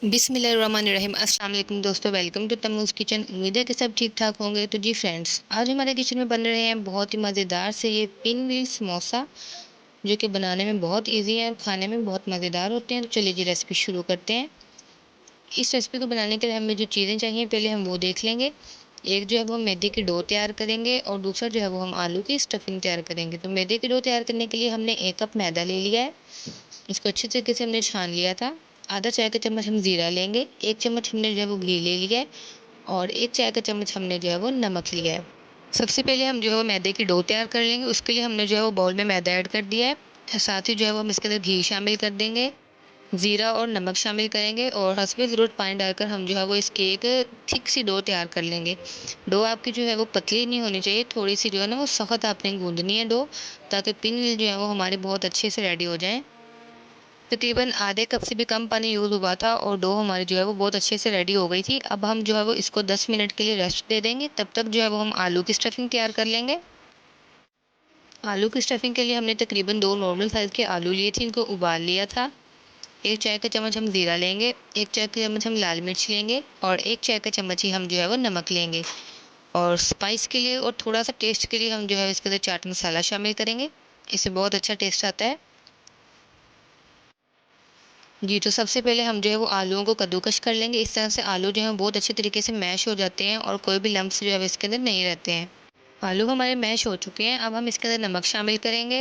बिस्मिल्लाहिर्रहमानिर्रहीम। अस्सलाम वालेकुम दोस्तों, वेलकम टू तम्मूज़ किचन। उम्मीद है कि सब ठीक ठाक होंगे। तो जी फ्रेंड्स, आज हमारे किचन में बन रहे हैं बहुत ही मज़ेदार से ये पिन व्हील समोसा, जो कि बनाने में बहुत इजी है और खाने में बहुत मज़ेदार होते हैं। तो चलिए जी रेसिपी शुरू करते हैं। इस रेसिपी को बनाने के लिए हमें जो चीज़ें चाहिए पहले हम वो देख लेंगे। एक जो है वो मैदे की डो तैयार करेंगे और दूसरा जो है वो हम आलू की स्टफिंग तैयार करेंगे। तो मैदे की डो तैयार करने के लिए हमने 1 कप मैदा ले लिया है। इसको अच्छे तरीके से हमने छान लिया था। आधा चाय का चम्मच हम ज़ीरा लेंगे, 1 चम्मच हमने जो है वो घी ले लिया है और 1 चाय का चम्मच हमने जो है वो नमक लिया है। सबसे पहले हम जो है वो मैदे की डो तैयार कर लेंगे। उसके लिए हमने जो है वो बाउल में मैदा ऐड कर दिया है। साथ ही जो है वो हम इसके अंदर घी शामिल कर देंगे, ज़ीरा और नमक शामिल करेंगे और हस्बे ज़रूरत पानी डालकर हम जो है वो इसकी एक थिक सी डो तैयार कर लेंगे। डो आपकी जो है वो पतली नहीं होनी चाहिए, थोड़ी-सी जो है ना वो सख्त आपने गूँदनी है डो, ताकि पिन जो है वो हमारे बहुत अच्छे से रेडी हो जाएँ। तकरीबन आधे कप से भी कम पानी यूज़ हुआ था और डो हमारी जो है वो बहुत अच्छे से रेडी हो गई थी। अब हम जो है वो इसको 10 मिनट के लिए रेस्ट दे देंगे। तब तक जो है वो हम आलू की स्टफिंग तैयार कर लेंगे। आलू की स्टफिंग के लिए हमने तकरीबन 2 नॉर्मल साइज़ के आलू लिए थे, इनको उबाल लिया था। 1 चाय का चम्मच हम ज़ीरा लेंगे, 1 चाय का चम्मच हम लाल मिर्च लेंगे और 1 चाय का चम्मच ही हम जो है वो नमक लेंगे। और स्पाइस के लिए और थोड़ा-सा टेस्ट के लिए हम जो है इसके अंदर चाट मसाला शामिल करेंगे। इससे बहुत अच्छा टेस्ट आता है। जी, तो सबसे पहले हम जो है वो आलूओं को कद्दूकस कर लेंगे। इस तरह से आलू जो हैं बहुत अच्छे तरीके से मैश हो जाते हैं और कोई भी लम्प्स जो है वो इसके अंदर नहीं रहते हैं। आलू हमारे मैश हो चुके हैं। अब हम इसके अंदर नमक शामिल करेंगे,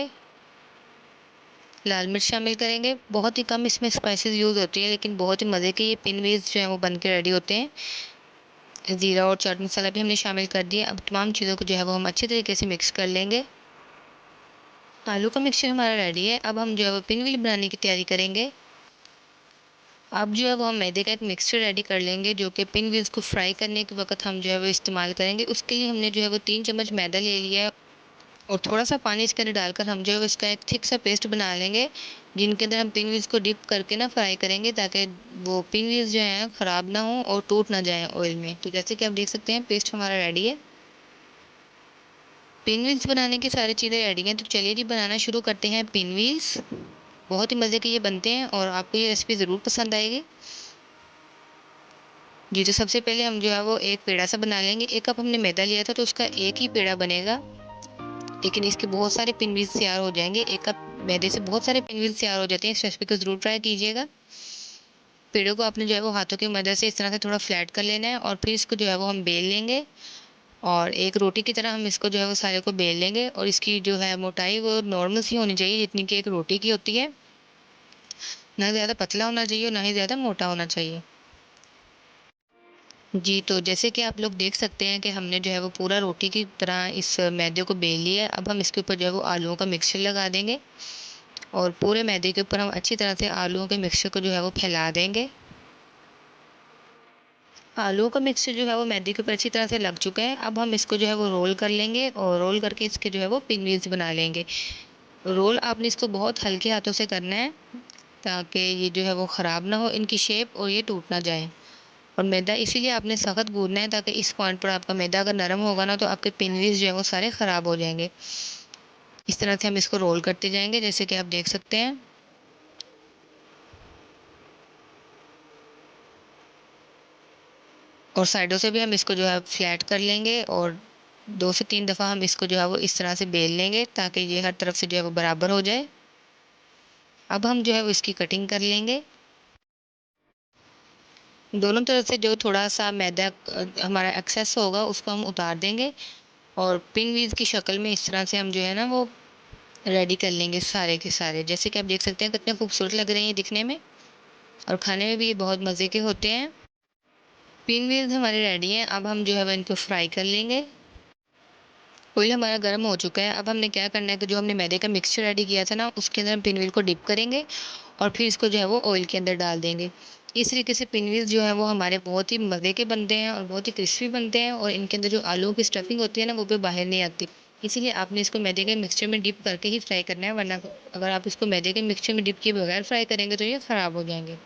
लाल मिर्च शामिल करेंगे। बहुत ही कम इसमें स्पाइसेस यूज़ होती है, लेकिन बहुत ही मज़े के ये पिन व्हील्स जो हैं वो बन के रेडी होते हैं। ज़ीरा और चाट मसाला भी हमने शामिल कर दिया। अब तमाम चीज़ों को जो है वो हम अच्छे तरीके से मिक्स कर लेंगे। आलू का मिक्सचर हमारा रेडी है। अब हम जो है वो पिन व्हील बनाने की तैयारी करेंगे। अब जो है वो हम मैदे का एक मिक्सचर रेडी कर लेंगे, जो कि पिन व्हील्स को फ्राई करने के वक़्त हम जो है वो इस्तेमाल करेंगे। उसके लिए हमने जो है वो 3 चम्मच मैदा ले लिया है और थोड़ा-सा पानी इसके अंदर डालकर हम जो है वो इसका एक थिक सा पेस्ट बना लेंगे, जिनके अंदर हम पिन व्हील्स को डिप करके ना फ्राई करेंगे, ताकि वो पिन व्हील्स जो हैं ख़राब ना हों और टूट ना जाएँ ऑयल में। तो जैसे कि आप देख सकते हैं पेस्ट हमारा रेडी है। पिन व्हील्स बनाने की सारी चीज़ें रेडी हैं, तो चलिए जी बनाना शुरू करते हैं पिन व्हील्स। बहुत ही मज़े के ये बनते हैं और आपको ये रेसिपी ज़रूर पसंद आएगी। जी, तो सबसे पहले हम जो है वो एक पेड़ा सा बना लेंगे। 1 कप हमने मैदा लिया था, तो उसका 1 ही पेड़ा बनेगा, लेकिन इसके बहुत सारे पिनव्हील्स तैयार हो जाएँगे। 1 कप मैदे से बहुत सारे पिनव्हील्स तैयार हो जाते हैं। इस रेसिपी को ज़रूर ट्राई कीजिएगा। पेड़ों को आपने जो है वो हाथों की मदद से इस तरह से थोड़ा फ्लैट कर लेना है और फिर इसको जो है वो हम बेल लेंगे और एक रोटी की तरह हम इसको जो है वो सारे को बेल लेंगे और इसकी जो है मोटाई वो नॉर्मल सी होनी चाहिए, जितनी कि एक रोटी की होती है। ना ज़्यादा पतला होना चाहिए और ना ही ज़्यादा मोटा होना चाहिए। जी, तो जैसे कि आप लोग देख सकते हैं कि हमने जो है वो पूरा रोटी की तरह इस मैदे को बेल लिया है। अब हम इसके ऊपर जो है वो आलूओं का मिक्सचर लगा देंगे और पूरे मैदे के ऊपर हम अच्छी तरह से आलूओं के मिक्सचर को जो है वो फैला देंगे। आलूओं का मिक्सचर जो है वो मैदे के ऊपर अच्छी तरह से लग चुका है। अब हम इसको जो है वो रोल कर लेंगे और रोल करके इसके जो है वो पिनव्हील्स बना लेंगे। रोल आपने इसको बहुत हल्के हाथों से करना है, ताकि ये जो है वो ख़राब ना हो इनकी शेप और ये टूट ना जाए। और मैदा इसीलिए आपने सख्त गूँदना है, ताकि इस पॉइंट पर आपका मैदा अगर नरम होगा ना, तो आपके पिनव्हील्स जो है वो सारे ख़राब हो जाएँगे। इस तरह से हम इसको रोल करते जाएँगे, जैसे कि आप देख सकते हैं। और साइडों से भी हम इसको जो है फ्लैट कर लेंगे और 2 से 3 दफ़ा हम इसको जो है वो इस तरह से बेल लेंगे, ताकि ये हर तरफ से जो है वो बराबर हो जाए। अब हम जो है वो इसकी कटिंग कर लेंगे। दोनों तरफ से जो थोड़ा-सा मैदा हमारा एक्सेस होगा उसको हम उतार देंगे और पिनव्हील्स की शक्ल में इस तरह से हम जो है ना वो रेडी कर लेंगे सारे के सारे। जैसे कि आप देख सकते हैं कितने खूबसूरत लग रहे हैं ये दिखने में और खाने में भी ये बहुत मज़े के होते हैं। पिनव्हील्स हमारे रेडी हैं। अब हम जो है वो इनको फ्राई कर लेंगे। ऑयल हमारा गर्म हो चुका है। अब हमने क्या करना है कि जो हमने मैदे का मिक्सचर रेडी किया था ना, उसके अंदर हम पिनव्हील को डिप करेंगे और फिर इसको जो है वो ऑयल के अंदर डाल देंगे। इस तरीके से पिनव्हील्स जो है वो हमारे बहुत ही मज़े के बनते हैं और बहुत ही क्रिस्पी बनते हैं और इनके अंदर जो आलूओं की स्टफिंग होती है ना, वो भी बाहर नहीं आती। इसीलिए आपने इसको मैदे के मिक्सचर में डिप करके ही फ्राई करना है, वरना अगर आप इसको मैदे के मिक्सचर में डिप किए बगैर फ्राई करेंगे तो ये ख़राब हो जाएँगे।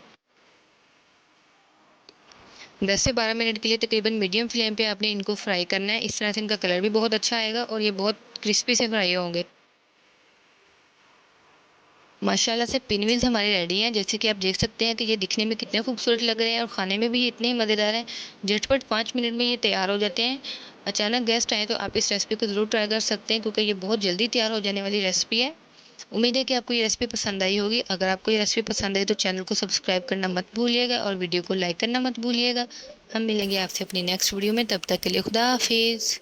10 से 12 मिनट के लिए तकरीबन मीडियम फ्लेम पे आपने इनको फ्राई करना है। इस तरह से इनका कलर भी बहुत अच्छा आएगा और ये बहुत क्रिस्पी से फ्राई होंगे। माशाल्लाह से पिनवीज़ हमारे रेडी हैं। जैसे कि आप देख सकते हैं कि ये दिखने में कितने खूबसूरत लग रहे हैं और खाने में भी ये इतने ही मज़ेदार हैं। झटपट 5 मिनट में ये तैयार हो जाते हैं। अचानक गेस्ट आएँ तो आप इस रेसिपी को ज़रूर ट्राई कर सकते हैं, क्योंकि ये बहुत जल्दी तैयार हो जाने वाली रेसिपी है। उम्मीद है कि आपको ये रेसिपी पसंद आई होगी। अगर आपको ये रेसिपी पसंद आई तो चैनल को सब्सक्राइब करना मत भूलिएगा और वीडियो को लाइक करना मत भूलिएगा। हम मिलेंगे आपसे अपनी नेक्स्ट वीडियो में, तब तक के लिए खुदा हाफ़िज़।